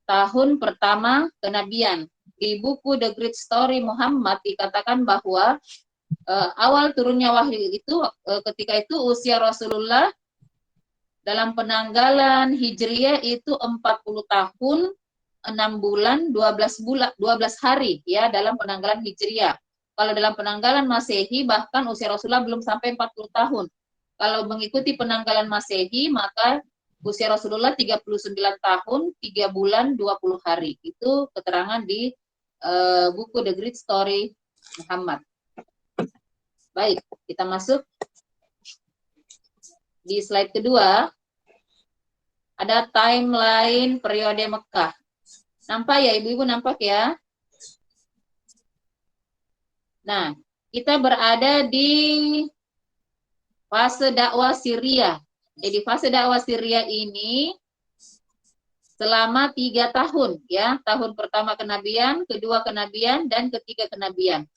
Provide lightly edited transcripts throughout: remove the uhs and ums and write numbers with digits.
tahun pertama kenabian. Di buku The Great Story Muhammad dikatakan bahwa awal turunnya wahyu itu ketika itu usia Rasulullah dalam penanggalan Hijriyah itu 40 tahun, 6 bulan, 12 hari ya dalam penanggalan Hijriyah. Kalau dalam penanggalan Masehi bahkan usia Rasulullah belum sampai 40 tahun. Kalau mengikuti penanggalan Masehi maka usia Rasulullah 39 tahun, 3 bulan, 20 hari. Itu keterangan di buku The Great Story Muhammad. Baik, kita masuk di slide kedua. Ada timeline periode Mekah. Nampak ya ibu-ibu, nampak ya? Nah, kita berada di fase dakwah Syria. Jadi fase dakwah Syria ini selama 3 tahun ya. Tahun pertama kenabian, kedua kenabian, dan ketiga kenabian.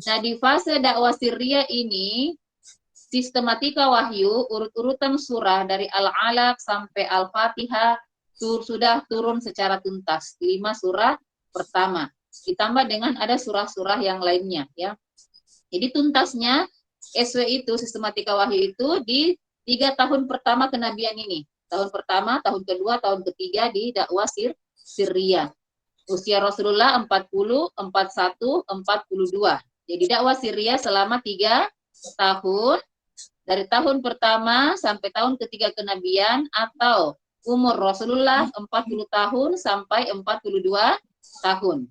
Nah, di fase dakwah Syria ini sistematika wahyu, urut-urutan surah dari Al-Alaq sampai Al-Fatihah sudah turun secara tuntas. 5 surah pertama. Ditambah dengan ada surah-surah yang lainnya. Ya. Jadi tuntasnya SW itu, sistematika wahyu itu di 3 tahun pertama kenabian ini. Tahun pertama, tahun kedua, tahun ketiga di dakwah Syria. Usia Rasulullah 40, 41, 42. Jadi dakwah Syria selama 3 tahun. Dari tahun pertama sampai tahun ketiga kenabian atau umur Rasulullah 40 tahun sampai 42 tahun.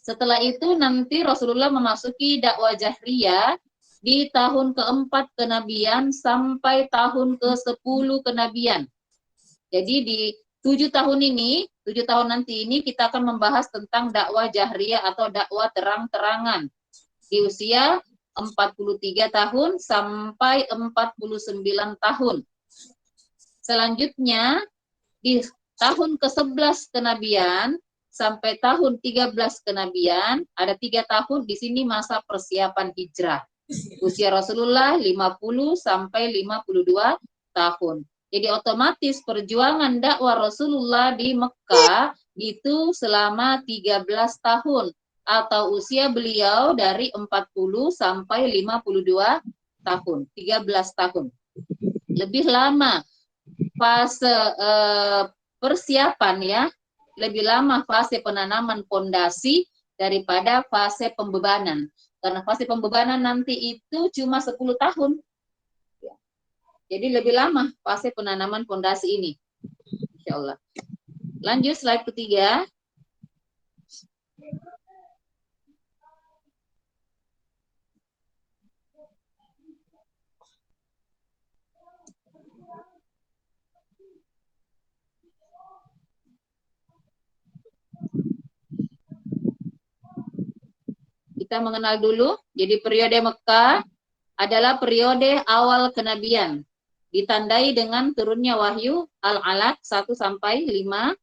Setelah itu nanti Rasulullah memasuki dakwah jahriyah di tahun keempat kenabian sampai tahun ke-10 kenabian. Jadi di 7 tahun ini, 7 tahun nanti ini kita akan membahas tentang dakwah jahriyah atau dakwah terang-terangan di usia 43 tahun sampai 49 tahun. Selanjutnya, di tahun ke-11 kenabian sampai tahun 13 kenabian, ada 3 tahun di sini masa persiapan hijrah. Usia Rasulullah 50 sampai 52 tahun. Jadi otomatis perjuangan dakwah Rasulullah di Mekah itu selama 13 tahun. Atau usia beliau dari 40 sampai 52 tahun, 13 tahun. Lebih lama fase persiapan ya, lebih lama fase penanaman fondasi daripada fase pembebanan. Karena fase pembebanan nanti itu cuma 10 tahun. Jadi lebih lama fase penanaman fondasi ini. Insya Allah. Lanjut slide ketiga. Kita mengenal dulu, jadi periode Mekah adalah periode awal kenabian, ditandai dengan turunnya wahyu Al-Alaq 1 sampai 5.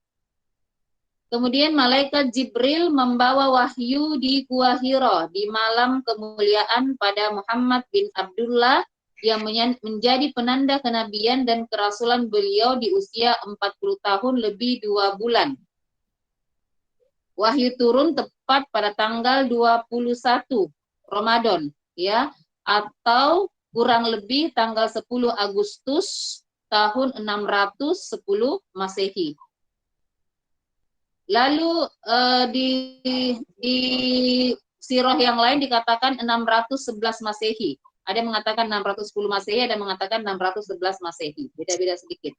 Kemudian malaikat Jibril membawa wahyu di Gua Hira di malam kemuliaan pada Muhammad bin Abdullah yang menjadi penanda kenabian dan kerasulan beliau di usia 40 tahun lebih 2 bulan. Wahyu turun tepat pada tanggal 21 Ramadan ya, atau kurang lebih tanggal 10 Agustus tahun 610 Masehi. Lalu di sirah yang lain dikatakan 611 Masehi. Ada yang mengatakan 610 Masehi, ada yang mengatakan 611 Masehi. Beda-beda sedikit.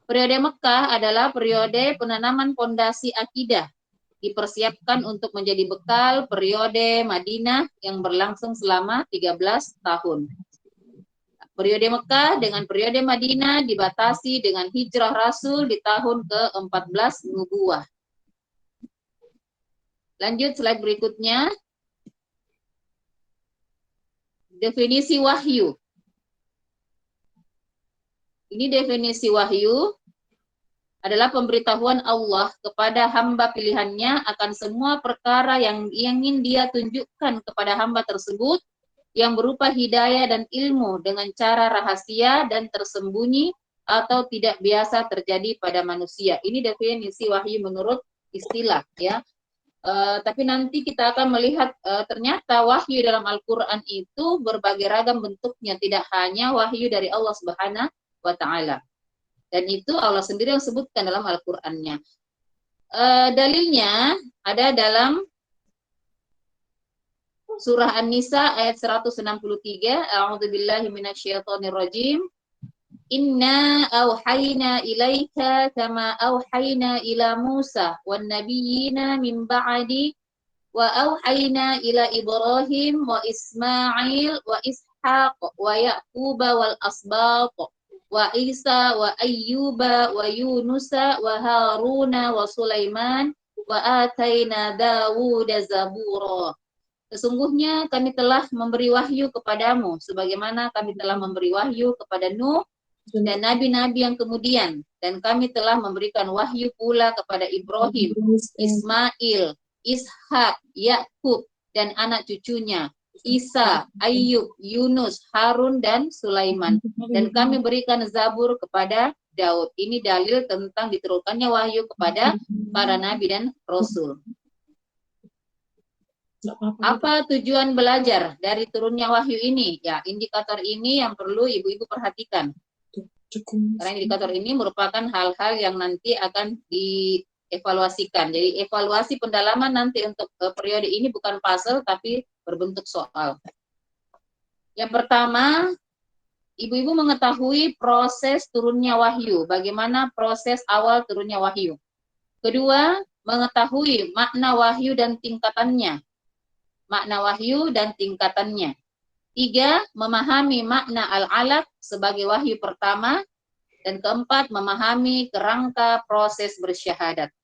Periode Mekah adalah periode penanaman fondasi akidah, dipersiapkan untuk menjadi bekal periode Madinah yang berlangsung selama 13 tahun. Periode Mekah dengan periode Madinah dibatasi dengan hijrah Rasul di tahun ke-14 Nubuwah. Lanjut slide berikutnya. Definisi wahyu. Ini definisi wahyu adalah pemberitahuan Allah kepada hamba pilihannya akan semua perkara yang ingin dia tunjukkan kepada hamba tersebut yang berupa hidayah dan ilmu dengan cara rahasia dan tersembunyi atau tidak biasa terjadi pada manusia. Ini definisi wahyu menurut istilah ya. Tapi nanti kita akan melihat ternyata wahyu dalam Al-Quran itu berbagai ragam bentuknya, tidak hanya wahyu dari Allah Subhanahu wa Ta'ala. Dan itu Allah sendiri yang sebutkan dalam Al-Qur'annya. Dalilnya ada dalam surah An-Nisa ayat 163, A'udzubillahi minasyaitonirrajim. Inna auhayna ilaika kama auhayna ila Musa wan nabiyyina min ba'di wa auhayna ila Ibrahim wa Ismail wa Ishaq wa Ya'qub wal asbaq wa Isa wa Ayyuba wa Yunusa wa Haruna wa Sulaiman wa ataina Dawuda zabura. Sesungguhnya kami telah memberi wahyu kepadamu sebagaimana kami telah memberi wahyu kepada Nuh dan nabi-nabi yang kemudian, dan kami telah memberikan wahyu pula kepada Ibrahim, Ismail, Ishak, Yakub dan anak cucunya, Isa, Ayub, Yunus, Harun dan Sulaiman, dan kami berikan Zabur kepada Daud. Ini dalil tentang diturunkannya wahyu kepada para nabi dan rasul. Apa tujuan belajar dari turunnya wahyu ini? Ya, indikator ini yang perlu ibu-ibu perhatikan. Karena indikator ini merupakan hal-hal yang nanti akan dievaluasikan. Jadi evaluasi pendalaman nanti untuk periode ini bukan puzzle tapi berbentuk soal. Yang pertama, ibu-ibu mengetahui proses turunnya wahyu. Bagaimana proses awal turunnya wahyu. Kedua, mengetahui makna wahyu dan tingkatannya. Makna wahyu dan tingkatannya. 3, memahami makna al-alaq sebagai wahyu pertama. Dan keempat, memahami kerangka proses bersyahadat.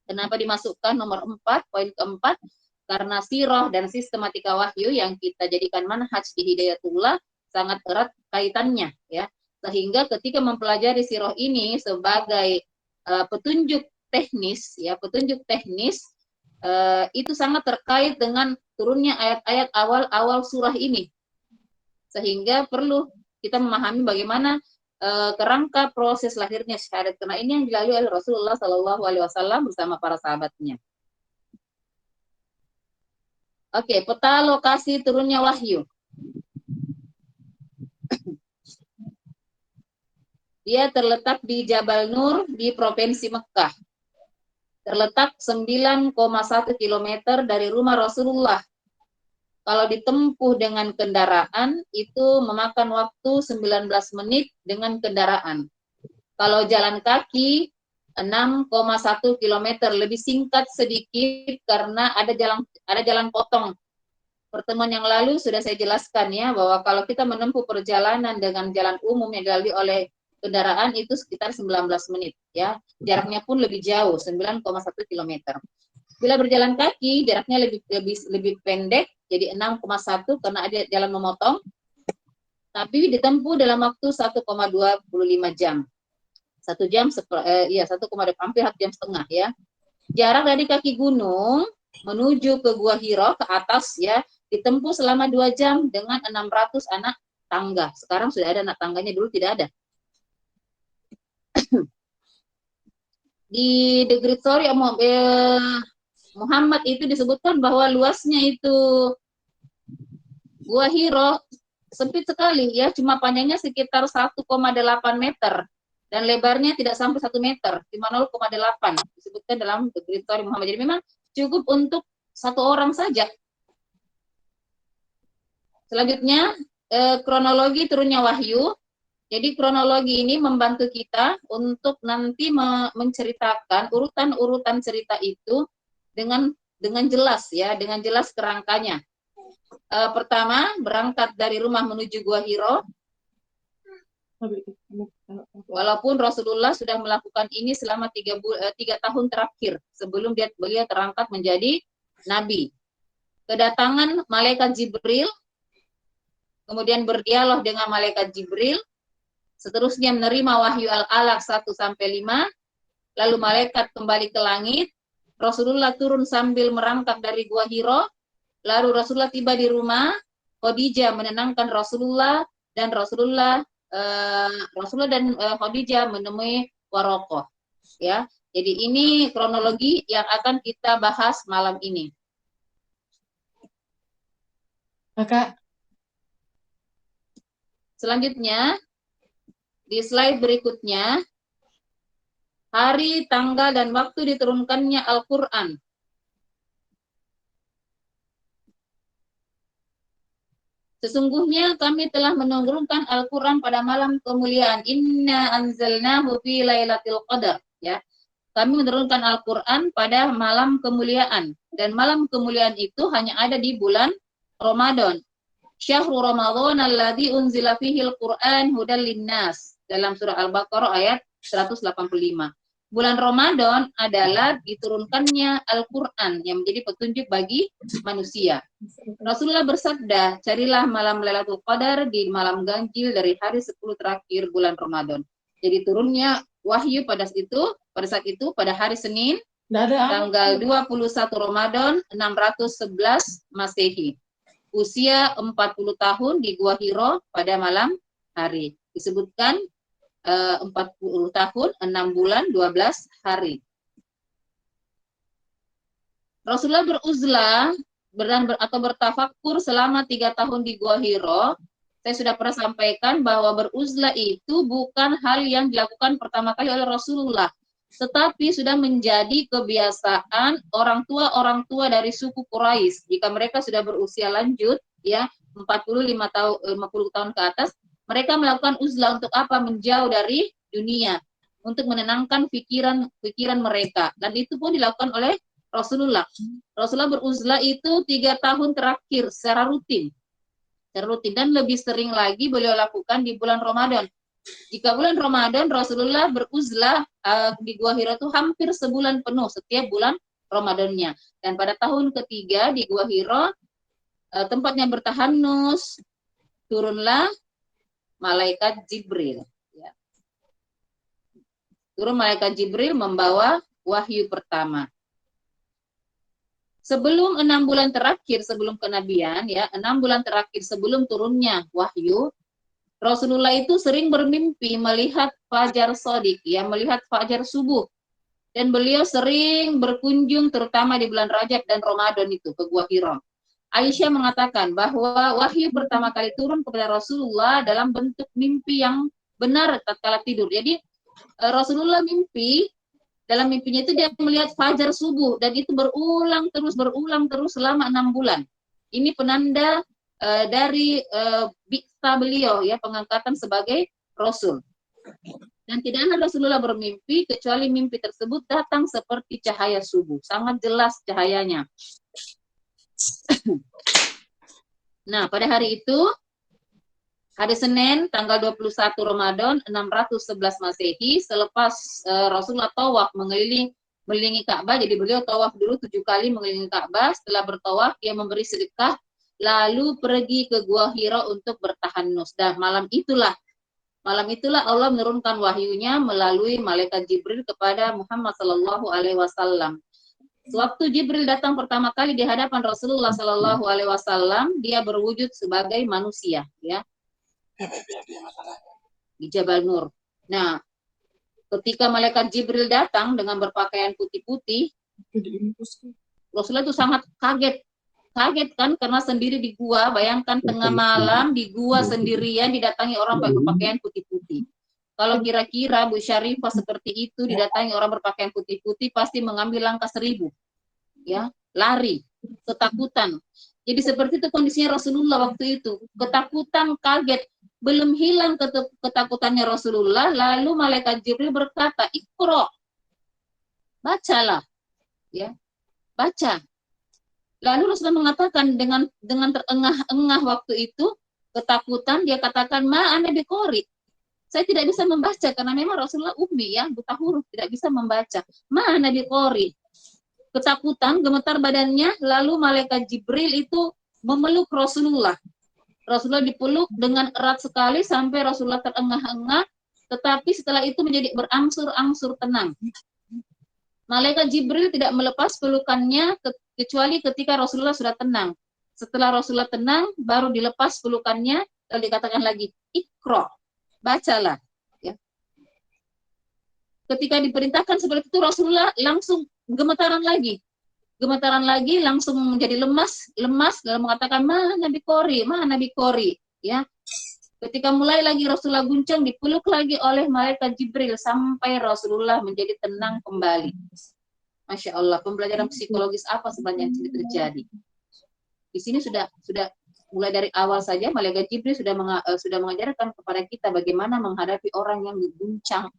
Kenapa dimasukkan nomor 4, poin keempat? Karena sirah dan sistematika wahyu yang kita jadikan manhaj di Hidayatullah sangat erat kaitannya, ya. Sehingga ketika mempelajari sirah ini sebagai petunjuk teknis, ya, petunjuk teknis, itu sangat terkait dengan turunnya ayat-ayat awal-awal surah ini. Sehingga perlu kita memahami bagaimana kerangka proses lahirnya syahadat, karena ini yang dilalui oleh Rasulullah Shallallahu Alaihi Wasallam bersama para sahabatnya. Oke, peta lokasi turunnya wahyu. Dia terletak di Jabal Nur di Provinsi Mekah. Terletak 9,1 km dari rumah Rasulullah. Kalau ditempuh dengan kendaraan, itu memakan waktu 19 menit dengan kendaraan. Kalau jalan kaki, 6,1 km, lebih singkat sedikit karena ada jalan potong. Pertemuan yang lalu sudah saya jelaskan ya, bahwa kalau kita menempuh perjalanan dengan jalan umum yang dilalui oleh kendaraan itu sekitar 19 menit. Ya, jaraknya pun lebih jauh, 9,1 km. Bila berjalan kaki, jaraknya lebih pendek, jadi 6,1 karena ada jalan memotong, tapi ditempuh dalam waktu 1,25 jam. 1 jam, hampir 1 jam setengah ya. Jarak dari kaki gunung menuju ke Gua Hiro ke atas ya, ditempuh selama 2 jam dengan 600 anak tangga. Sekarang sudah ada anak tangganya, dulu tidak ada. Di The Great Story Muhammad itu disebutkan bahwa luasnya itu Gua Hiro sempit sekali ya, cuma panjangnya sekitar 1,8 meter dan lebarnya tidak sampai 1 meter, cuma 0,8 disebutkan dalam The Great Story Muhammad. Jadi memang cukup untuk 1 orang saja. Selanjutnya kronologi turunnya wahyu. Jadi kronologi ini membantu kita untuk nanti menceritakan urutan-urutan cerita itu dengan jelas ya, dengan jelas kerangkanya. Pertama, berangkat dari rumah menuju Gua Hiro. Walaupun Rasulullah sudah melakukan ini selama 3 tahun terakhir sebelum beliau terangkat menjadi nabi. Kedatangan malaikat Jibril, kemudian berdialog dengan malaikat Jibril, seterusnya menerima wahyu al-alaq 1-5, lalu malaikat kembali ke langit, Rasulullah turun sambil merangkak dari Gua Hiro, lalu Rasulullah tiba di rumah, Khadijah menenangkan Rasulullah, dan Rasulullah Rasulullah dan Khadijah menemui Warokoh. Ya, jadi ini kronologi yang akan kita bahas malam ini. Kakak. Selanjutnya, di slide berikutnya, hari, tanggal, dan waktu diturunkannya Al-Quran. Sesungguhnya kami telah menurunkan Al-Quran pada malam kemuliaan. Inna anzalnahu fi lailatul qadar. Ya, kami menurunkan Al-Quran pada malam kemuliaan. Dan malam kemuliaan itu hanya ada di bulan Ramadan. Syahrul Ramadan alladzi unzila fihil Qur'an hudal linnas. Dalam surah Al-Baqarah ayat 185. Bulan Ramadan adalah diturunkannya Al-Quran yang menjadi petunjuk bagi manusia. Rasulullah bersabda, carilah malam Lailatul Qadar di malam ganjil dari hari 10 terakhir bulan Ramadan. Jadi turunnya wahyu pada saat itu pada hari Senin tanggal 21 Ramadan 611 Masehi. Usia 40 tahun di Gua Hiro pada malam hari. Disebutkan 40 tahun, 6 bulan, 12 hari. Rasulullah beruzlah atau bertafakur selama 3 tahun di Gua Hiro. Saya sudah pernah sampaikan bahwa beruzlah itu bukan hal yang dilakukan pertama kali oleh Rasulullah, tetapi sudah menjadi kebiasaan orang tua dari suku Quraisy. Jika mereka sudah berusia lanjut, ya 50 tahun ke atas, mereka melakukan uzlah untuk apa? Menjauh dari dunia, untuk menenangkan pikiran mereka. Dan itu pun dilakukan oleh Rasulullah. Rasulullah beruzlah itu 3 tahun terakhir secara rutin. Dan lebih sering lagi beliau lakukan di bulan Ramadan. Jika bulan Ramadan, Rasulullah beruzlah di Gua Hiro itu hampir sebulan penuh setiap bulan Ramadannya. Dan pada tahun ketiga di Gua Hiro, tempatnya bertahanus, turunlah malaikat Jibril. Ya. Turun malaikat Jibril membawa wahyu pertama. Sebelum 6 bulan terakhir sebelum kenabian, ya 6 bulan terakhir sebelum turunnya wahyu, Rasulullah itu sering bermimpi melihat fajar shadiq, ya melihat fajar subuh. Dan beliau sering berkunjung terutama di bulan Rajab dan Ramadan itu ke Gua Hiro. Aisyah mengatakan bahwa wahyu pertama kali turun kepada Rasulullah dalam bentuk mimpi yang benar tatkala tidur. Jadi Rasulullah mimpi, dalam mimpinya itu dia melihat fajar subuh dan itu berulang terus selama 6 bulan. Ini penanda dari biksa beliau, ya pengangkatan sebagai Rasul. Dan tidak ada Rasulullah bermimpi kecuali mimpi tersebut datang seperti cahaya subuh, sangat jelas cahayanya. Nah, pada hari itu, hari Senin tanggal 21 Ramadan 611 Masehi, selepas Rasulullah tawaf mengelilingi Ka'bah, jadi beliau tawaf dulu 7 kali mengelilingi Ka'bah. Setelah bertawaf, dia memberi sedekah, lalu pergi ke Gua Hiro untuk bertahanus. Dan malam itulah Allah menurunkan wahyunya melalui malaikat Jibril kepada Muhammad Sallallahu Alaihi Wasallam. Sewaktu Jibril datang pertama kali di hadapan Rasulullah Sallallahu Alaihi Wasallam, dia berwujud sebagai manusia, ya, di Jabal Nur. Nah, ketika malaikat Jibril datang dengan berpakaian putih-putih, Rasulullah itu sangat kaget kan, karena sendiri di gua. Bayangkan tengah malam di gua sendirian didatangi orang berpakaian putih-putih. Kalau kira-kira Bu Syarifah seperti itu didatangi orang berpakaian putih-putih, pasti mengambil langkah 1000, ya, lari, ketakutan. Jadi seperti itu kondisinya Rasulullah waktu itu, ketakutan, kaget. Belum hilang ketakutannya Rasulullah, lalu malaikat Jibril berkata, "Iqra." Bacalah, ya, baca. Lalu Rasulullah mengatakan dengan terengah-engah waktu itu, ketakutan, dia katakan, "Ma ana biqori." Saya tidak bisa membaca karena memang Rasulullah ummi, ya, buta huruf, tidak bisa membaca. "Ma ana biqori." Ketakutan, gemetar badannya, lalu malaikat Jibril itu memeluk Rasulullah. Rasulullah dipeluk dengan erat sekali sampai Rasulullah terengah-engah, tetapi setelah itu menjadi berangsur-angsur tenang. Malaikat Jibril tidak melepas pelukannya kecuali ketika Rasulullah sudah tenang. Setelah Rasulullah tenang, baru dilepas pelukannya, lalu dikatakan lagi, "Iqra." bacalah. Ya. Ketika diperintahkan seperti itu, Rasulullah langsung gemetaran lagi, langsung menjadi lemas, lalu mengatakan, mana Nabi Kori, ya. Ketika mulai lagi Rasulullah guncang, dipeluk lagi oleh malaikat Jibril sampai Rasulullah menjadi tenang kembali. Masya Allah, pembelajaran psikologis apa sebenarnya yang terjadi? Di sini sudah mulai dari awal saja malaikat Jibril sudah mengajarkan kepada kita bagaimana menghadapi orang yang diguncang,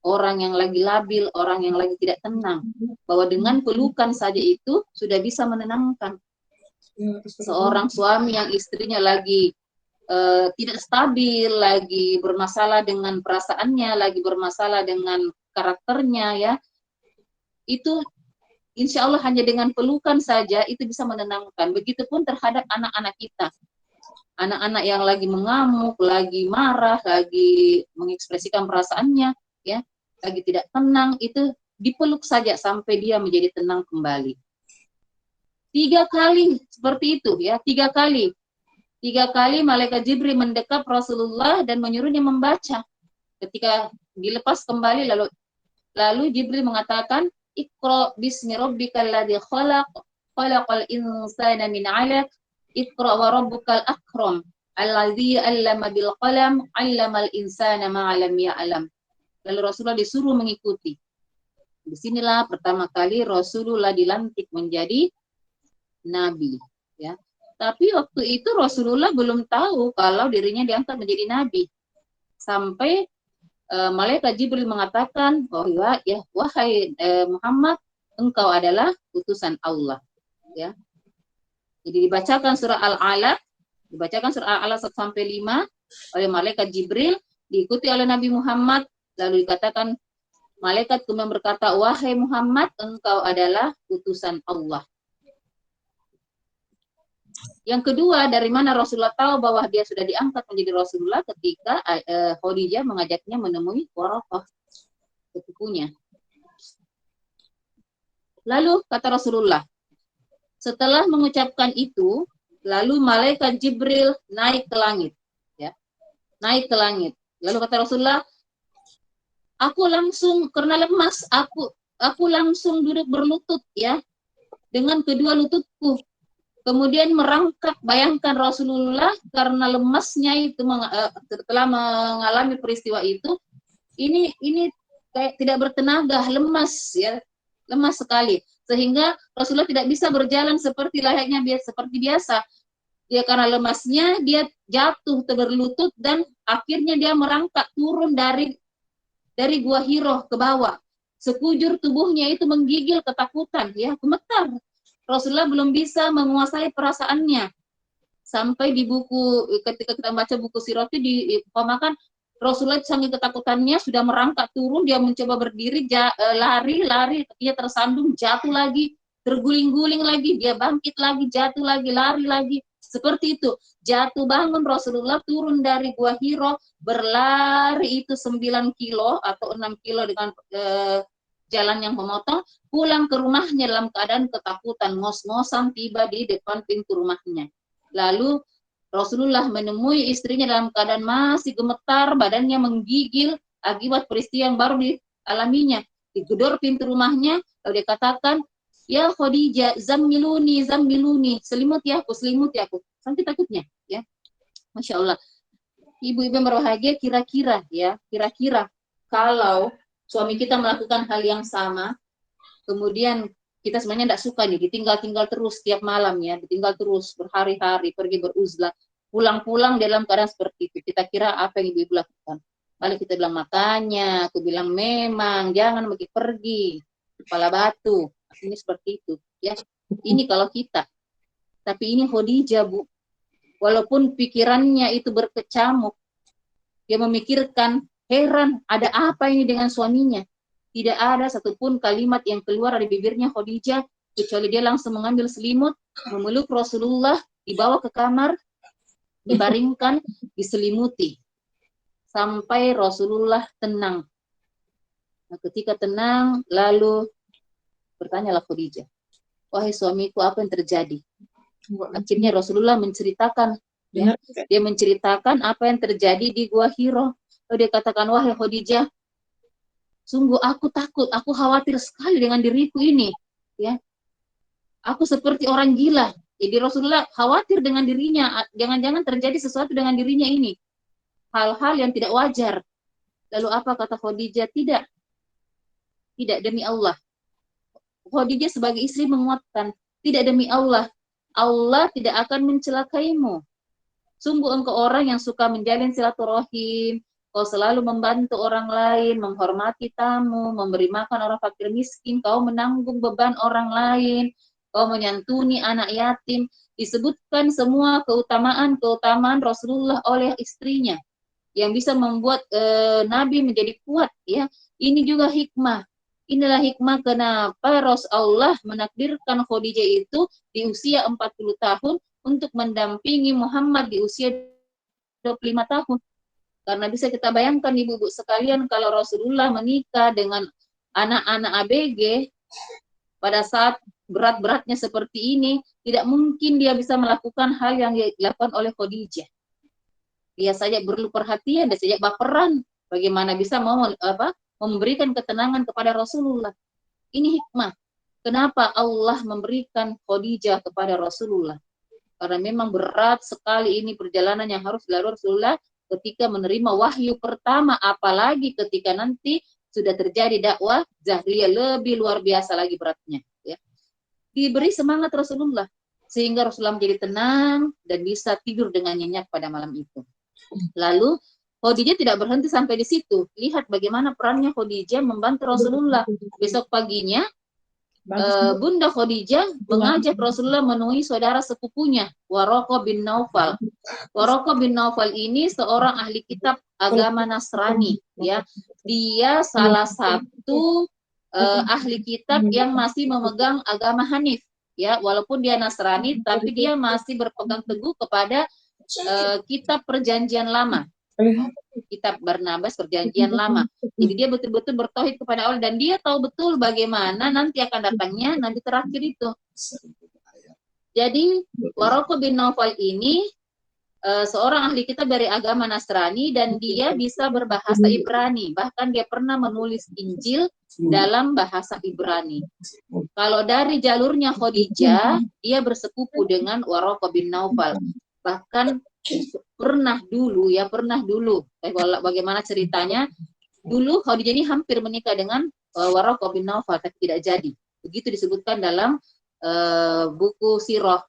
orang yang lagi labil, orang yang lagi tidak tenang. Bahwa dengan pelukan saja itu sudah bisa menenangkan. Seorang suami yang istrinya lagi tidak stabil, lagi bermasalah dengan perasaannya, lagi bermasalah dengan karakternya, ya, itu insya Allah hanya dengan pelukan saja itu bisa menenangkan. Begitupun terhadap anak-anak kita, anak-anak yang lagi mengamuk, lagi marah, lagi mengekspresikan perasaannya, ya, lagi tidak tenang, itu dipeluk saja sampai dia menjadi tenang kembali. 3 kali seperti itu, ya, 3 kali. 3 kali malaikat Jibril mendekap Rasulullah dan menyuruhnya membaca. Ketika dilepas kembali, lalu Jibril mengatakan, Iqra bismi rabbikal ladzi khalaq, khalaqal insana min 'alaq, Iqra wa rabbukal akram, alladzi 'allama bil qalam, 'allamal insana ma 'lam ya'lam. Lalu Rasulullah disuruh mengikuti. Disinilah pertama kali Rasulullah dilantik menjadi nabi, ya. Tapi waktu itu Rasulullah belum tahu kalau dirinya diangkat menjadi nabi. Sampai malaikat Jibril mengatakan, oh ya, wahai Muhammad, engkau adalah utusan Allah. Ya. Jadi dibacakan surah Al-Alaq, 1-5 oleh malaikat Jibril, diikuti oleh Nabi Muhammad, lalu dikatakan, malaikat kemudian berkata, wahai Muhammad, engkau adalah utusan Allah. Yang kedua, dari mana Rasulullah tahu bahwa dia sudah diangkat menjadi Rasulullah? Ketika Khadijah mengajaknya menemui Waraqah, sepupunya. Lalu kata Rasulullah, setelah mengucapkan itu, lalu malaikat Jibril naik ke langit, ya, naik ke langit. Lalu kata Rasulullah, aku langsung karena lemas, aku langsung duduk berlutut, ya, dengan kedua lututku. Kemudian merangkak, bayangkan Rasulullah karena lemasnya itu setelah mengalami peristiwa itu, ini kayak tidak bertenaga, lemas, ya, lemas sekali, sehingga Rasulullah tidak bisa berjalan seperti layaknya seperti biasa. Dia karena lemasnya dia jatuh berlutut dan akhirnya dia merangkak turun dari Gua Hiro ke bawah. Sekujur tubuhnya itu menggigil ketakutan, ya, gemetar. Rasulullah belum bisa menguasai perasaannya. Sampai di buku, ketika kita baca buku Sirah itu diumpamakan Rasulullah saking ketakutannya sudah merangkak turun, dia mencoba berdiri, lari, dia tersandung, jatuh lagi, terguling-guling lagi, dia bangkit lagi, jatuh lagi, lari lagi. Seperti itu, jatuh bangun Rasulullah turun dari Gua Hiro, berlari itu 9 kilo atau 6 kilo dengan jalan yang memotong, pulang ke rumahnya dalam keadaan ketakutan, ngos-ngosan tiba di depan pintu rumahnya. Lalu Rasulullah menemui istrinya dalam keadaan masih gemetar, badannya menggigil akibat peristiwa yang baru dialaminya. Digedor pintu rumahnya, lalu dia katakan, ya Khadijah, zammiluni, selimuti aku. Sampai takutnya, ya. Masya Allah. Ibu-ibu yang berbahagia, kira-kira kalau suami kita melakukan hal yang sama, kemudian kita sebenarnya tidak suka nih, ditinggal terus setiap malam, ya, ditinggal terus berhari-hari, pergi beruzlah, pulang-pulang dalam keadaan seperti itu. Kita kira apa yang ibu-ibu lakukan? Lalu kita bilang, makanya aku bilang memang jangan pergi, kepala batu. Ini seperti itu, ya. Ini kalau kita. Tapi ini Khadijah, Bu. Walaupun pikirannya itu berkecamuk, dia memikirkan, heran, ada apa ini dengan suaminya? Tidak ada satupun kalimat yang keluar dari bibirnya Khadijah, kecuali dia langsung mengambil selimut, memeluk Rasulullah, dibawa ke kamar, dibaringkan, diselimuti. Sampai Rasulullah tenang. Nah, ketika tenang, lalu bertanyalah Khadijah, wahai suamiku, apa yang terjadi? Akhirnya Rasulullah menceritakan, ya, dia menceritakan apa yang terjadi di Gua Hiro. Dia katakan, wahai Khadijah, sungguh aku takut, aku khawatir sekali dengan diriku ini. Ya, aku seperti orang gila. Jadi Rasulullah khawatir dengan dirinya, jangan-jangan terjadi sesuatu dengan dirinya ini. Hal-hal yang tidak wajar. Lalu apa kata Khadijah? Tidak, tidak demi Allah. Khadijah sebagai istri menguatkan, tidak demi Allah. Allah tidak akan mencelakaimu. Sungguh engkau orang yang suka menjalin silaturahim, kau selalu membantu orang lain, menghormati tamu, memberi makan orang fakir miskin, kau menanggung beban orang lain, kau menyantuni anak yatim. Disebutkan semua keutamaan Rasulullah oleh istrinya yang bisa membuat Nabi menjadi kuat, ya. Ini juga hikmah. Inilah hikmah kenapa Rasulullah menakdirkan Khadijah itu di usia 40 tahun untuk mendampingi Muhammad di usia 25 tahun. Karena bisa kita bayangkan ibu-ibu sekalian, kalau Rasulullah menikah dengan anak-anak ABG pada saat berat-beratnya seperti ini, tidak mungkin dia bisa melakukan hal yang dilakukan oleh Khadijah. Dia saja perlu perhatian, dia saja baperan. Bagaimana bisa memberikan ketenangan kepada Rasulullah. Ini hikmah. Kenapa Allah memberikan Khadijah kepada Rasulullah? Karena memang berat sekali ini perjalanan yang harus dilalui Rasulullah ketika menerima wahyu pertama, apalagi ketika nanti sudah terjadi dakwah Zahriyah, lebih luar biasa lagi beratnya. Ya. Diberi semangat Rasulullah, sehingga Rasulullah menjadi tenang dan bisa tidur dengan nyenyak pada malam itu. Lalu Khadijah tidak berhenti sampai di situ. Lihat bagaimana perannya Khadijah membantu Rasulullah. Besok paginya Bunda Khadijah mengajak Rasulullah menemui saudara sepupunya, Waraqah bin Naufal. Waraqah bin Naufal ini seorang ahli kitab agama Nasrani, ya. Dia salah satu ahli kitab yang masih memegang agama Hanif, ya. Walaupun dia Nasrani, tapi dia masih berpegang teguh kepada kitab perjanjian lama, kitab Barnabas perjanjian lama. Jadi dia betul-betul bertauhid kepada Allah dan dia tahu betul bagaimana nanti akan datangnya nabi terakhir itu. Jadi Waraqah bin Naufal ini seorang ahli kitab dari agama Nasrani dan dia bisa berbahasa Ibrani, bahkan dia pernah menulis Injil dalam bahasa Ibrani. Kalau dari jalurnya Khadijah, dia bersepupu dengan Waraqah bin Naufal. Bahkan pernah dulu, bagaimana ceritanya, dulu Khadijah ini hampir menikah dengan Waraqah bin Naufal, tapi tidak jadi. Begitu disebutkan dalam buku sirah.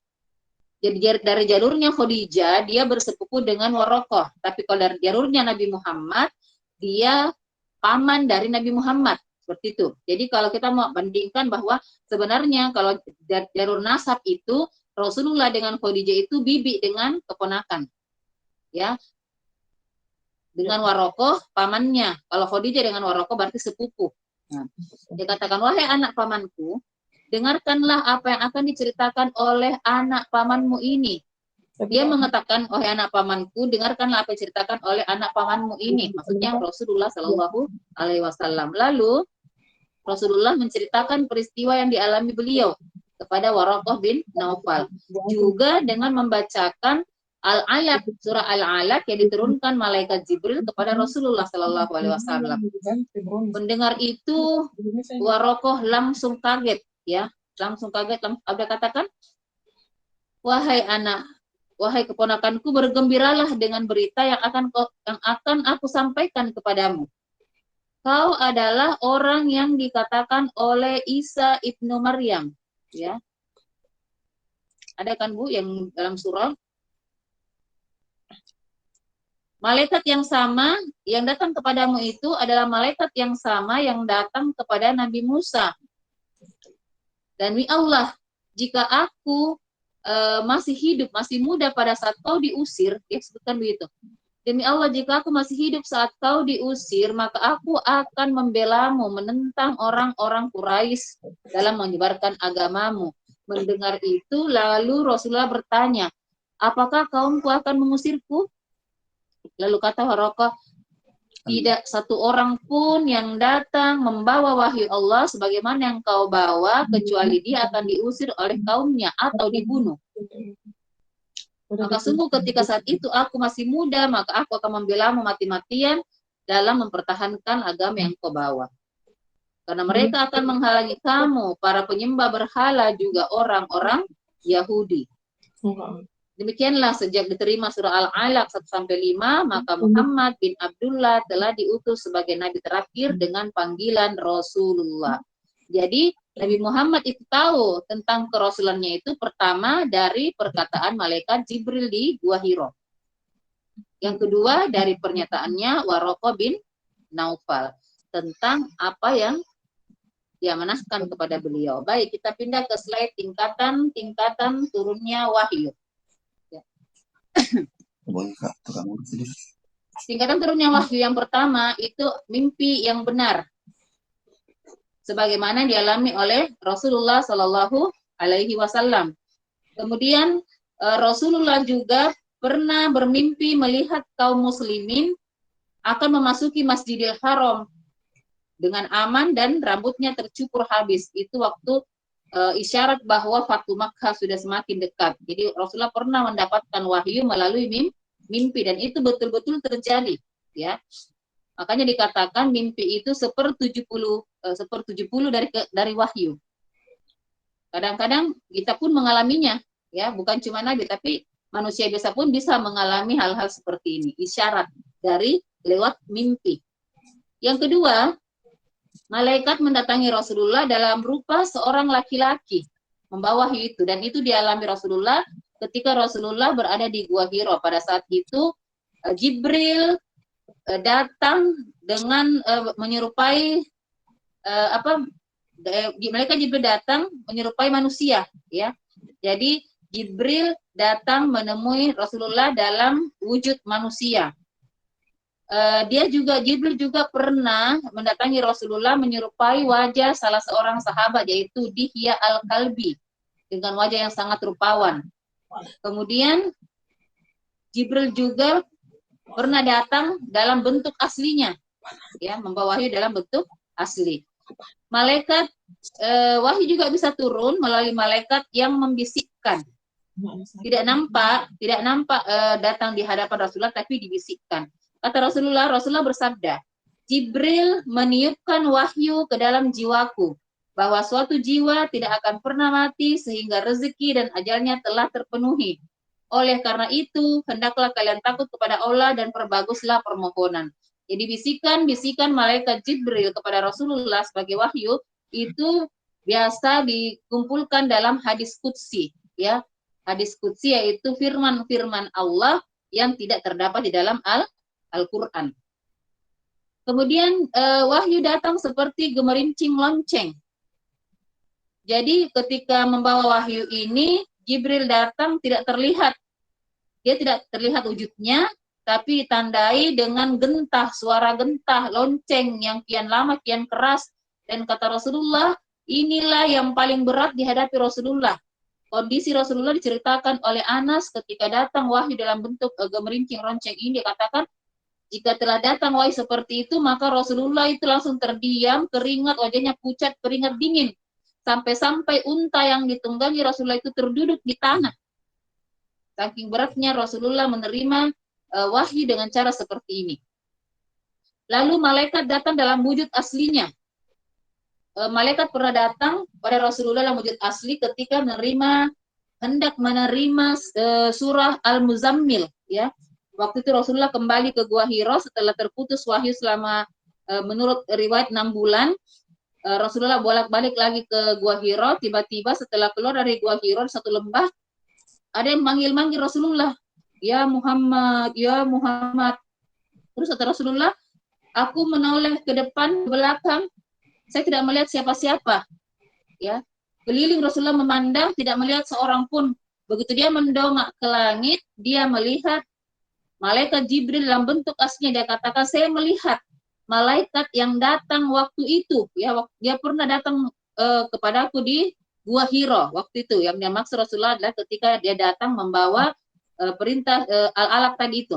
Jadi dari jalurnya Khadijah, dia bersepupu dengan Waraqah. Tapi kalau dari jalurnya Nabi Muhammad, dia paman dari Nabi Muhammad. Seperti itu. Jadi kalau kita mau bandingkan bahwa sebenarnya kalau jalur nasab itu, Rasulullah dengan Khadijah itu bibi dengan keponakan. Ya. Dengan Waraqah pamannya. Kalau Khadijah dengan Waraqah berarti sepupu. Nah, dia katakan, wahai anak pamanku, dengarkanlah apa yang akan diceritakan oleh anak pamanmu ini. Dia mengatakan, wahai anak pamanku, dengarkanlah apa yang diceritakan oleh anak pamanmu ini. Maksudnya Rasulullah Shallallahu Alaihi Wasallam. Lalu Rasulullah menceritakan peristiwa yang dialami beliau kepada Waraqah bin Naufal. Juga dengan membacakan Al-Alaq, surah Al-Alaq yang diturunkan malaikat Jibril kepada Rasulullah Shallallahu Alaihi Wasallam. Mendengar itu, Waraqah langsung kaget, ya, langsung kaget. Ada katakan, wahai keponakanku, bergembiralah dengan berita yang akan aku sampaikan kepadamu. Kau adalah orang yang dikatakan oleh Isa ibnu Maryam, ya. Ada kan Bu yang dalam surah? Malaikat yang sama yang datang kepadamu itu adalah malaikat yang sama yang datang kepada Nabi Musa. Dan demi Allah, jika aku masih hidup, masih muda pada saat kau diusir, dia sebutkan begitu. Demi Allah, jika aku masih hidup saat kau diusir, maka aku akan membelamu, menentang orang-orang Quraisy dalam menyebarkan agamamu. Mendengar itu, lalu Rasulullah bertanya, apakah kaumku akan mengusirku? Lalu kata Waraqah, tidak satu orang pun yang datang membawa wahyu Allah sebagaimana yang kau bawa, kecuali dia akan diusir oleh kaumnya atau dibunuh. Maka sungguh ketika saat itu aku masih muda, maka aku akan membelamu mati-matian. dalam mempertahankan agama yang kau bawa. Karena mereka akan menghalangi kamu, para penyembah berhala juga orang-orang Yahudi. Demikianlah sejak diterima surah Al-Alaq 1-5, maka Muhammad bin Abdullah telah diutus sebagai nabi terakhir dengan panggilan Rasulullah. Jadi Nabi Muhammad itu tahu tentang kerasulannya itu pertama dari perkataan malaikat Jibril di Gua Hiro. Yang kedua dari pernyataannya Waraqah bin Naufal tentang apa yang diamanahkan kepada beliau. Baik, kita pindah ke slide tingkatan turunnya wahyu. Ya. Tingkatan turunnya wahyu yang pertama itu mimpi yang benar, sebagaimana dialami oleh Rasulullah Shallallahu Alaihi Wasallam. Kemudian Rasulullah juga pernah bermimpi melihat kaum muslimin akan memasuki Masjidil Haram dengan aman dan rambutnya tercukur habis. Itu waktu isyarat bahwa Fatu Makkah sudah semakin dekat. Jadi Rasulullah pernah mendapatkan wahyu melalui mimpi dan itu betul-betul terjadi. Ya, makanya dikatakan mimpi itu 1/70 dari wahyu. Kadang-kadang kita pun mengalaminya, ya, bukan cuma Nabi, tapi manusia biasa pun bisa mengalami hal-hal seperti ini. Isyarat dari lewat mimpi. Yang kedua, malaikat mendatangi Rasulullah dalam rupa seorang laki-laki membawa wahyu itu, dan itu dialami Rasulullah ketika Rasulullah berada di Gua Hiro. Pada saat itu Jibril datang dengan menyerupai malaikat Jibril datang menyerupai manusia, ya. Jadi Jibril datang menemui Rasulullah dalam wujud manusia. Jibril juga pernah mendatangi Rasulullah menyerupai wajah salah seorang sahabat, yaitu Dihya Al-Kalbi, dengan wajah yang sangat rupawan. Kemudian Jibril juga pernah datang dalam bentuk aslinya, ya, membawa wahyu dalam bentuk asli. Malaikat wahyu juga bisa turun melalui malaikat yang membisikkan. Tidak nampak datang di hadapan Rasulullah, tapi dibisikkan. Kata Rasulullah bersabda, Jibril meniupkan wahyu ke dalam jiwaku, bahwa suatu jiwa tidak akan pernah mati sehingga rezeki dan ajalnya telah terpenuhi. Oleh karena itu, hendaklah kalian takut kepada Allah dan perbaguslah permohonan. Jadi bisikan-bisikan malaikat Jibril kepada Rasulullah sebagai wahyu, itu biasa dikumpulkan dalam hadis qudsi, ya. Hadis qudsi yaitu firman-firman Allah yang tidak terdapat di dalam Al-Quran. Kemudian wahyu datang seperti gemerincing lonceng. Jadi ketika membawa wahyu ini, Jibril datang tidak terlihat. Dia tidak terlihat wujudnya, tapi ditandai dengan gentah, suara gentah, lonceng yang kian lama, kian keras. Dan kata Rasulullah, inilah yang paling berat dihadapi Rasulullah. Kondisi Rasulullah diceritakan oleh Anas ketika datang wahyu dalam bentuk gemerincing lonceng ini. Dia katakan, jika telah datang wahyu seperti itu, maka Rasulullah itu langsung terdiam, keringat, wajahnya pucat, keringat dingin. Sampai-sampai unta yang ditunggangi Rasulullah itu terduduk di tanah. Saking beratnya Rasulullah menerima wahyu dengan cara seperti ini. Lalu malaikat datang dalam wujud aslinya. Malaikat pernah datang pada Rasulullah dalam wujud asli ketika hendak menerima surah Al-Muzammil, ya. Waktu itu Rasulullah kembali ke Gua Hiro setelah terputus wahyu selama menurut riwayat 6 bulan. Rasulullah bolak-balik lagi ke Gua Hiro. Tiba-tiba setelah keluar dari Gua Hiro satu lembah, ada yang manggil-manggil Rasulullah, ya Muhammad, ya Muhammad. Terus kata Rasulullah, aku menoleh ke depan, ke belakang, saya tidak melihat siapa-siapa. Ya, keliling Rasulullah memandang, tidak melihat seorang pun. Begitu dia mendongak ke langit, dia melihat malaikat Jibril dalam bentuk aslinya. Dia katakan, saya melihat malaikat yang datang waktu itu. Ya, dia pernah datang kepadaku di Gua Hiro waktu itu. Yang dia maksud Rasulullah adalah ketika dia datang membawa perintah Al-Alaq tadi itu.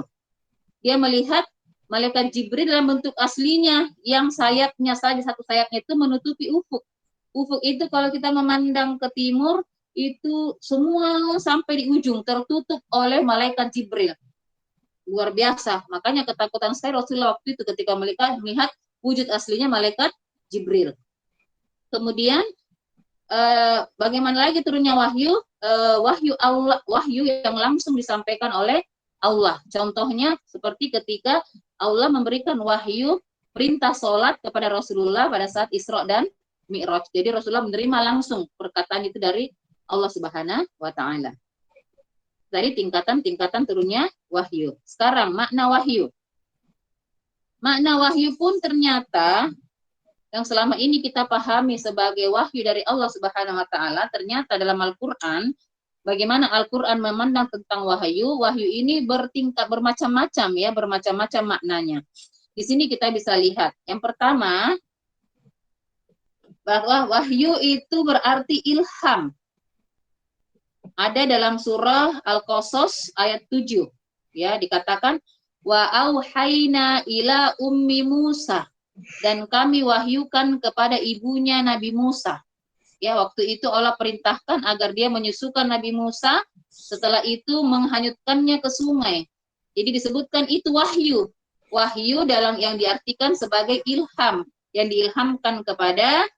Dia melihat malaikat Jibril dalam bentuk aslinya, yang sayapnya saja, satu sayapnya itu menutupi ufuk. Ufuk itu kalau kita memandang ke timur, itu semua sampai di ujung tertutup oleh malaikat Jibril. luar biasa. Makanya ketakutan sekali Rasulullah waktu itu ketika melihat wujud aslinya malaikat Jibril. Kemudian bagaimana lagi turunnya wahyu? Wahyu Allah, wahyu yang langsung disampaikan oleh Allah. Contohnya seperti ketika Allah memberikan wahyu perintah sholat kepada Rasulullah pada saat Isra dan Mi'raj. Jadi Rasulullah menerima langsung perkataan itu dari Allah Subhanahu wa Ta'ala. Dari tingkatan-tingkatan turunnya wahyu. Sekarang makna wahyu. Makna wahyu pun ternyata yang selama ini kita pahami sebagai wahyu dari Allah Subhanahu wa Ta'ala, ternyata dalam Al-Quran, bagaimana Al-Quran memandang tentang wahyu, wahyu ini bertingkat bermacam-macam ya, bermacam-macam maknanya. Di sini kita bisa lihat. Yang pertama, bahwa wahyu itu berarti ilham. Ada dalam surah Al-Qasas ayat 7. Ya, dikatakan wa auhayna ila ummi Musa, dan kami wahyukan kepada ibunya Nabi Musa. Ya, waktu itu Allah perintahkan agar dia menyusukan Nabi Musa, setelah itu menghanyutkannya ke sungai. Jadi disebutkan itu wahyu. Wahyu dalam yang diartikan sebagai ilham, yang diilhamkan kepada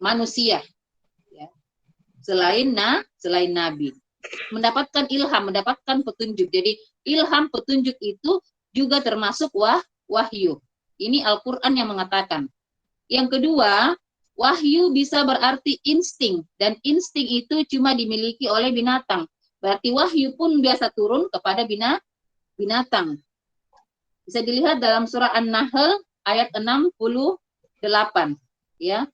manusia. Ya. Selain Nabi. Mendapatkan ilham, mendapatkan petunjuk. Jadi ilham petunjuk itu juga termasuk wahyu. Ini Al-Quran yang mengatakan. Yang kedua, wahyu bisa berarti insting. Dan insting itu cuma dimiliki oleh binatang. Berarti wahyu pun biasa turun kepada binatang. Bisa dilihat dalam surah An-Nahl ayat 68. Ya.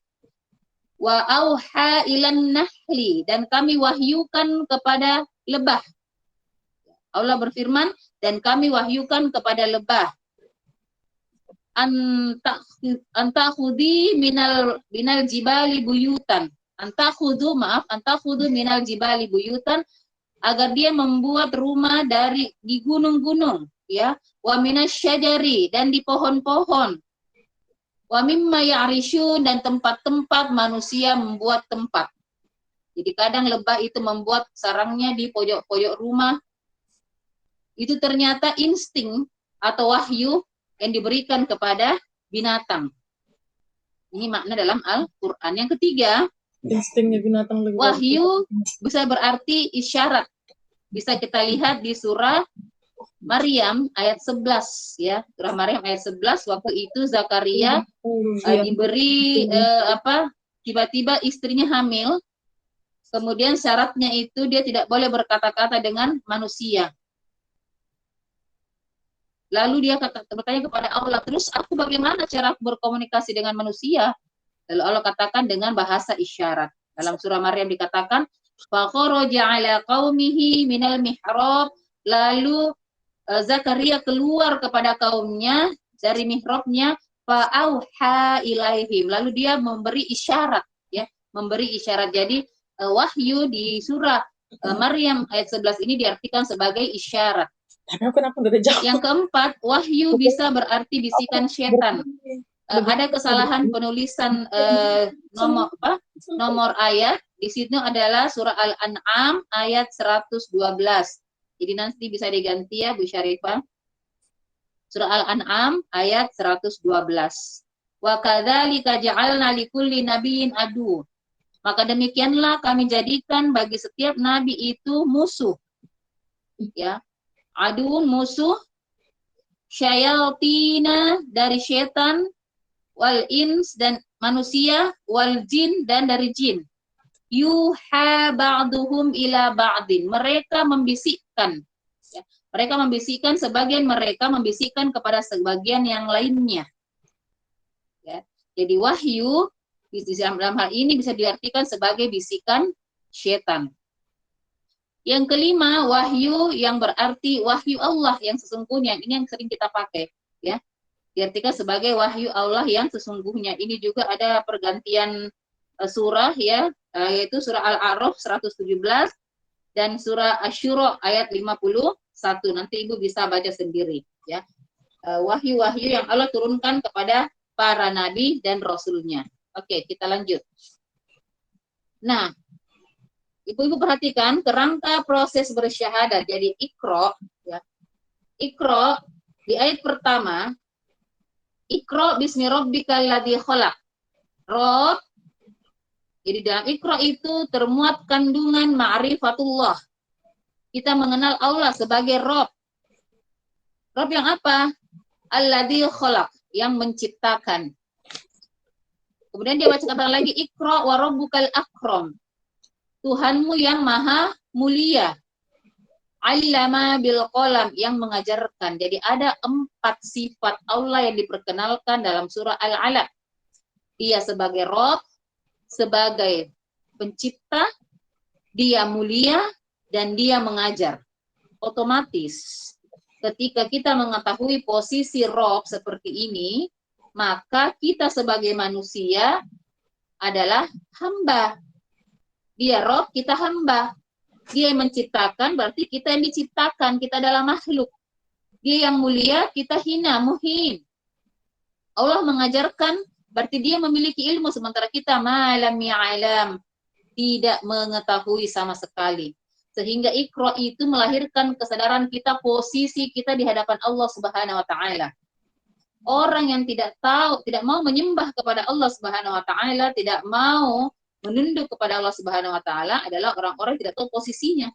Wa auha ilan nahli, dan kami wahyukan kepada lebah. Allah berfirman, dan kami wahyukan kepada lebah. Antakhudhi minal jibali buyutan. Antakhudhu minal jibali buyutan, agar dia membuat rumah di gunung-gunung, ya. Wa minasyajari, dan di pohon-pohon. Wa mimma ya'rishun, dan tempat-tempat manusia membuat tempat. Jadi kadang lebah itu membuat sarangnya di pojok-pojok rumah. Itu ternyata insting atau wahyu yang diberikan kepada binatang. Ini makna dalam Al-Quran. Yang ketiga, Instingnya binatang lebih wahyu bisa berarti isyarat. Bisa kita lihat di surah Maryam ayat 11 ya. Surah Maryam ayat 11, waktu itu Zakaria diberi tiba-tiba istrinya hamil. Kemudian syaratnya itu dia tidak boleh berkata-kata dengan manusia. Lalu dia bertanya kepada Allah, terus aku bagaimana cara berkomunikasi dengan manusia? Lalu Allah katakan dengan bahasa isyarat. Dalam surah Maryam dikatakan, fakharaja ala qaumihi minal mihrab, lalu Zakaria keluar kepada kaumnya dari mihrabnya, fa'auha ilaihim, lalu dia memberi isyarat, ya, memberi isyarat. Jadi wahyu di surah Maryam ayat 11 ini diartikan sebagai isyarat. Tapi aku kenapa udah jauh? Yang keempat, wahyu bisa berarti bisikan setan. Ada kesalahan penulisan nomor ayat. Di situ adalah surah Al-An'am ayat 112. Jadi nanti bisa diganti ya Bu Syarifah. Surah Al-An'am ayat 112. Wa kadzalika ja'alna likulli nabiyyin adu. Maka demikianlah kami jadikan bagi setiap nabi itu musuh. Ya. Adun musuh, syayatina dari setan, wal ins dan manusia, wal jin dan dari jin. Yuha ba'duhum ila ba'din. Mereka membisikkan. Ya. Mereka membisikkan, sebagian mereka membisikkan kepada sebagian yang lainnya. Ya. Jadi wahyu dalam hal ini bisa diartikan sebagai bisikan setan. Yang kelima, wahyu yang berarti wahyu Allah yang sesungguhnya. Ini yang sering kita pakai, ya. Diartikan sebagai wahyu Allah yang sesungguhnya. Ini juga ada pergantian surah, ya, yaitu surah Al-A'raf 117 dan surah Asy-Syura ayat 51. Nanti Ibu bisa baca sendiri, ya. Wahyu-wahyu yang Allah turunkan kepada para nabi dan rasulnya. Oke, kita lanjut. Nah, Ibu-ibu perhatikan kerangka proses bersyahadat. Jadi Iqra, ya. Iqra di ayat pertama, Iqra bismi rabbikal ladzi khalaq. Rob, jadi dalam Iqra itu termuat kandungan ma'rifatullah. Kita mengenal Allah sebagai Rob. Rob yang apa? Alladzi khalaq, yang menciptakan. Kemudian dia baca kata lagi, Iqra wa rabbukal akram. Tuhanmu yang maha mulia. Allama bil qalam, yang mengajarkan. Jadi ada 4 sifat Allah yang diperkenalkan dalam surah Al-Alaq. Dia sebagai Rob, sebagai pencipta, dia mulia, dan dia mengajar. Otomatis ketika kita mengetahui posisi Rob seperti ini, maka kita sebagai manusia adalah hamba. Dia Rob, kita hamba. Dia yang menciptakan, berarti kita yang diciptakan, kita adalah makhluk. Dia yang mulia, kita hina, muhin. Allah mengajarkan, berarti dia memiliki ilmu, sementara kita malam ya'lam, tidak mengetahui sama sekali. Sehingga Iqra itu melahirkan kesadaran kita, posisi kita di hadapan Allah Subhanahu wa taala. Orang yang tidak tahu, tidak mau menyembah kepada Allah Subhanahu wa taala, tidak mau menunduk kepada Allah Subhanahu wa taala adalah orang-orang yang tidak tahu posisinya.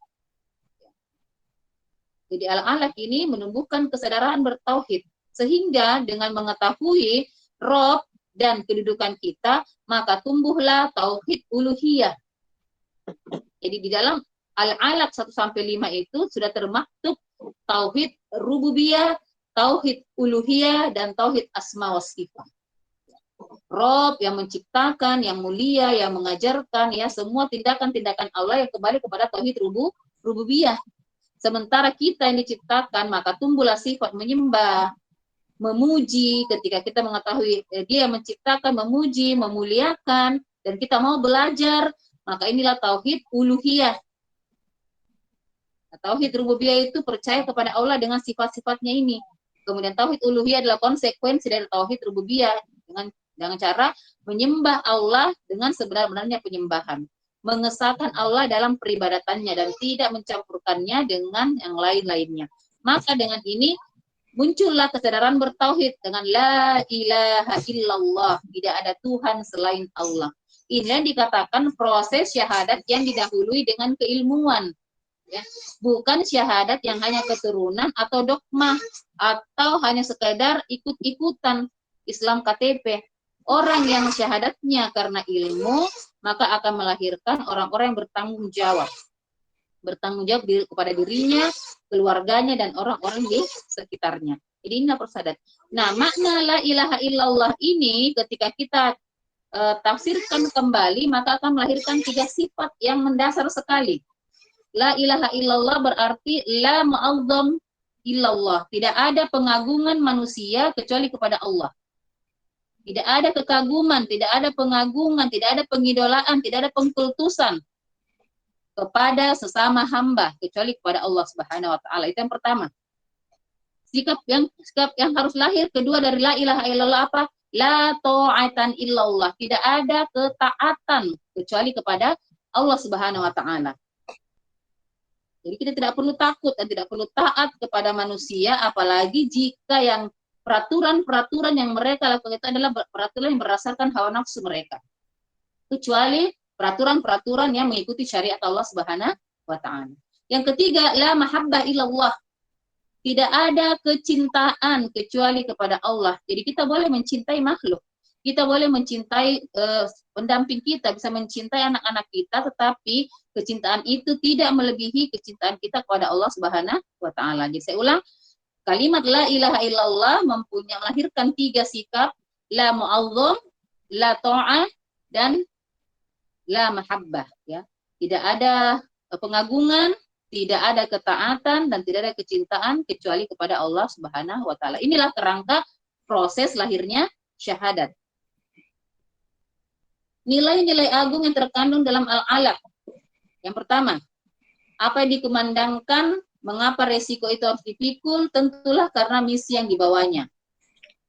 Jadi Al-Alaq ini menumbuhkan kesadaran bertauhid, sehingga dengan mengetahui Rob dan kedudukan kita, maka tumbuhlah tauhid uluhiyah. Jadi di dalam Al-Alaq 1-5 itu sudah termaktub tauhid rububiyah, tauhid uluhiyah, dan tauhid asma wa sifat. Rob yang menciptakan, yang mulia, yang mengajarkan, ya semua tindakan-tindakan Allah yang kembali kepada tauhid rububiyah. Sementara kita yang diciptakan, maka tumbuhlah sifat menyembah, memuji. Ketika kita mengetahui dia yang menciptakan, memuji, memuliakan, dan kita mau belajar, maka inilah tauhid uluhiyah. Tauhid rububiyah itu percaya kepada Allah dengan sifat-sifatnya ini. Kemudian tauhid uluhiyah adalah konsekuensi dari tauhid rububiyah dengan cara menyembah Allah dengan sebenar-benarnya penyembahan, mengesahkan Allah dalam peribadatannya dan tidak mencampurkannya dengan yang lain-lainnya. Maka dengan ini muncullah kesadaran bertauhid dengan la ilaha illallah, tidak ada Tuhan selain Allah. Ini yang dikatakan proses syahadat yang didahului dengan keilmuan. Ya, bukan syahadat yang hanya keturunan atau dogma atau hanya sekedar ikut-ikutan Islam KTP. Orang yang syahadatnya karena ilmu, maka akan melahirkan orang-orang yang bertanggung jawab kepada dirinya, keluarganya, dan orang-orang di sekitarnya. Jadi inilah persyahadat. Nah, makna la ilaha illallah ini ketika kita tafsirkan kembali, maka akan melahirkan 3 sifat yang mendasar sekali. La ilaha illallah berarti la ma'azzam illallah. Tidak ada pengagungan manusia kecuali kepada Allah. Tidak ada kekaguman, tidak ada pengagungan, tidak ada pengidolaan, tidak ada pengkultusan kepada sesama hamba kecuali kepada Allah Subhanahu wa taala. Itu yang pertama. Sikap yang harus lahir kedua dari la ilaha illallah apa? La ta'atan illallah. Tidak ada ketaatan kecuali kepada Allah Subhanahu wa taala. Jadi kita tidak perlu takut dan tidak perlu taat kepada manusia, apalagi jika yang peraturan-peraturan yang mereka lakukan itu adalah peraturan yang berdasarkan hawa nafsu mereka. Kecuali peraturan-peraturan yang mengikuti syariat Allah Subhanahu wa taala. Yang ketiga, la mahabbah illallah. Tidak ada kecintaan kecuali kepada Allah. Jadi kita boleh mencintai makhluk. Kita boleh mencintai pendamping kita, bisa mencintai anak-anak kita, tetapi kecintaan itu tidak melebihi kecintaan kita kepada Allah Subhanahu wa taala. Jadi saya ulang, kalimat la ilaha illallah melahirkan 3 sikap, la mu'azzam, la ta'ah, dan la mahabbah, ya. Tidak ada pengagungan, tidak ada ketaatan, dan tidak ada kecintaan kecuali kepada Allah Subhanahu wa taala. Inilah kerangka proses lahirnya syahadat. Nilai-nilai agung yang terkandung dalam Al-Alaq. Yang pertama, apa yang dikumandangkan, mengapa resiko itu harus dipikul, tentulah karena misi yang dibawanya.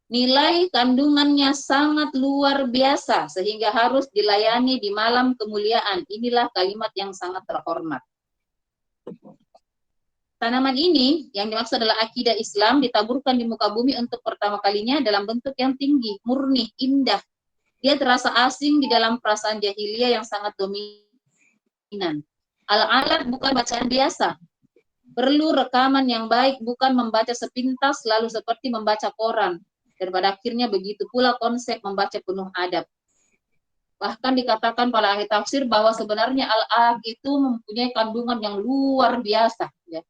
Nilai kandungannya sangat luar biasa, sehingga harus dilayani di malam kemuliaan. Inilah kalimat yang sangat terhormat. Tanaman ini yang dimaksud adalah akidah Islam ditaburkan di muka bumi untuk pertama kalinya dalam bentuk yang tinggi, murni, indah. Dia terasa asing di dalam perasaan jahiliyah yang sangat dominan. Al-alat bukan bacaan biasa. Perlu rekaman yang baik, bukan membaca sepintas lalu seperti membaca koran. Dan pada akhirnya begitu pula konsep membaca penuh adab. Bahkan dikatakan para ahli tafsir bahwa sebenarnya al-alaq itu mempunyai kandungan yang luar biasa. Ya.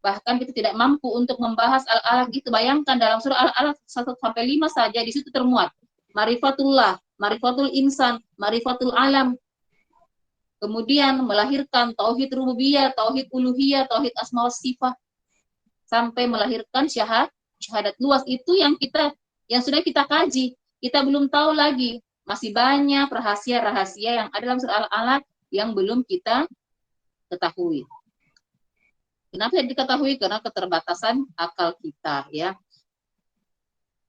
Bahkan kita tidak mampu untuk membahas al-alaq itu. Bayangkan dalam surah al-alaq 1-5 saja di situ termuat marifatullah, marifatul insan, marifatul alam. Kemudian melahirkan tauhid rububiyah, tauhid uluhiyah, tauhid asma wa sifat, sampai melahirkan syahadat luas. Itu yang sudah kita kaji. Kita belum tahu lagi, masih banyak rahasia-rahasia yang ada dalam surah al-alaq yang belum kita ketahui. Kenapa tidak diketahui? Karena keterbatasan akal kita, ya.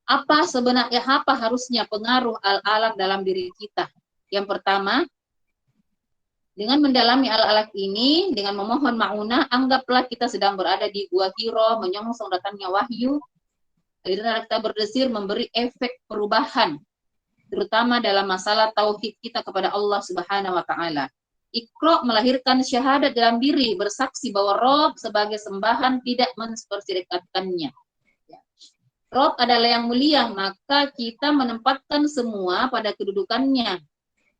Apa sebenarnya, apa harusnya pengaruh al-alaq dalam diri kita? Yang pertama, dengan mendalami al-alaq ini, dengan memohon ma'unah, anggaplah kita sedang berada di gua Hiro, menyongsong datangnya wahyu. Akhirnya kita berdesir memberi efek perubahan, terutama dalam masalah tauhid kita kepada Allah Subhanahu wa taala. Iqra melahirkan syahadat dalam diri, bersaksi bahwa Rob sebagai sembahan tidak memperserikatkannya. Rob adalah yang mulia, maka kita menempatkan semua pada kedudukannya.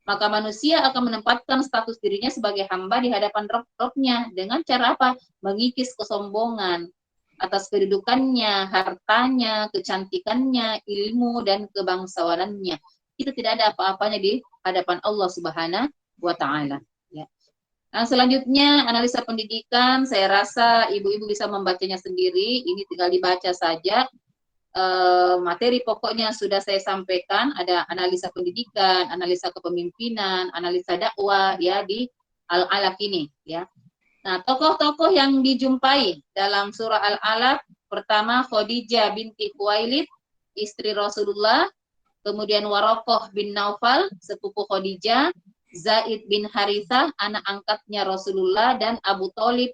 Maka manusia akan menempatkan status dirinya sebagai hamba di hadapan Rob-Robnya. Dengan cara apa? Mengikis kesombongan atas kedudukannya, hartanya, kecantikannya, ilmu, dan kebangsawanannya. Itu tidak ada apa-apanya di hadapan Allah Subhanahu wa taala. Ya. Nah, selanjutnya analisa pendidikan, saya rasa ibu-ibu bisa membacanya sendiri. Ini tinggal dibaca saja. Materi pokoknya sudah saya sampaikan, ada analisa pendidikan, analisa kepemimpinan, analisa dakwah, ya, di al-alaq ini, ya. Nah, tokoh-tokoh yang dijumpai dalam surah al-alaq, pertama Khadijah binti Khuwailid, istri Rasulullah, kemudian Warokoh bin Naufal, sepupu Khadijah, Zaid bin Harithah, anak angkatnya Rasulullah, dan Abu Thalib,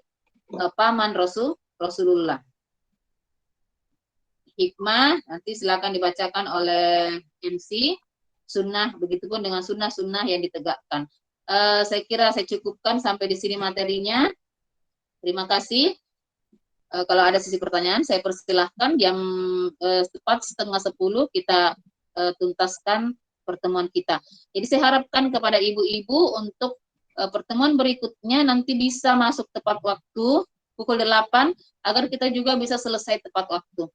paman Rasulullah. Hikmah, nanti silakan dibacakan oleh MC. Sunnah, begitupun dengan sunnah-sunnah yang ditegakkan. Saya kira saya cukupkan sampai di sini materinya. Terima kasih. Kalau ada sisi pertanyaan, saya persilahkan. Jam tepat 9:30 kita tuntaskan pertemuan kita. Jadi saya harapkan kepada ibu-ibu untuk pertemuan berikutnya nanti bisa masuk tepat waktu, pukul 8, agar kita juga bisa selesai tepat waktu.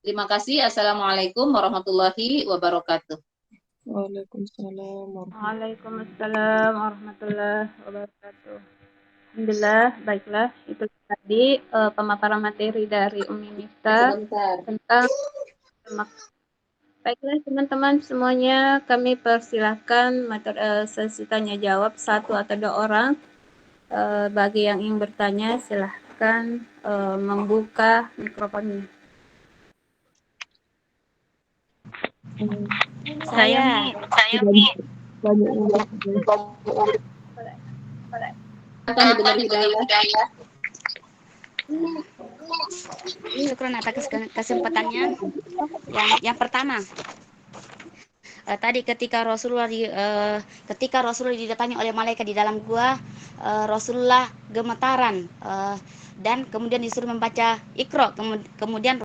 Terima kasih. Assalamualaikum warahmatullahi wabarakatuh. Waalaikumsalam Waalaikumsalam warahmatullahi wabarakatuh. Alhamdulillah, baiklah. Itu tadi pemaparan materi dari Umi Miftah tentang baiklah teman-teman semuanya, kami persilahkan sesi tanya jawab 1 atau 2 orang. Bagi yang ingin bertanya, silahkan membuka mikrofonnya. Saya syukur atas kesempatannya. Yang pertama, tadi ketika Rasulullah didatangi oleh malaikat di dalam gua, Rasulullah gemetaran dan kemudian disuruh membaca Iqra, kemudian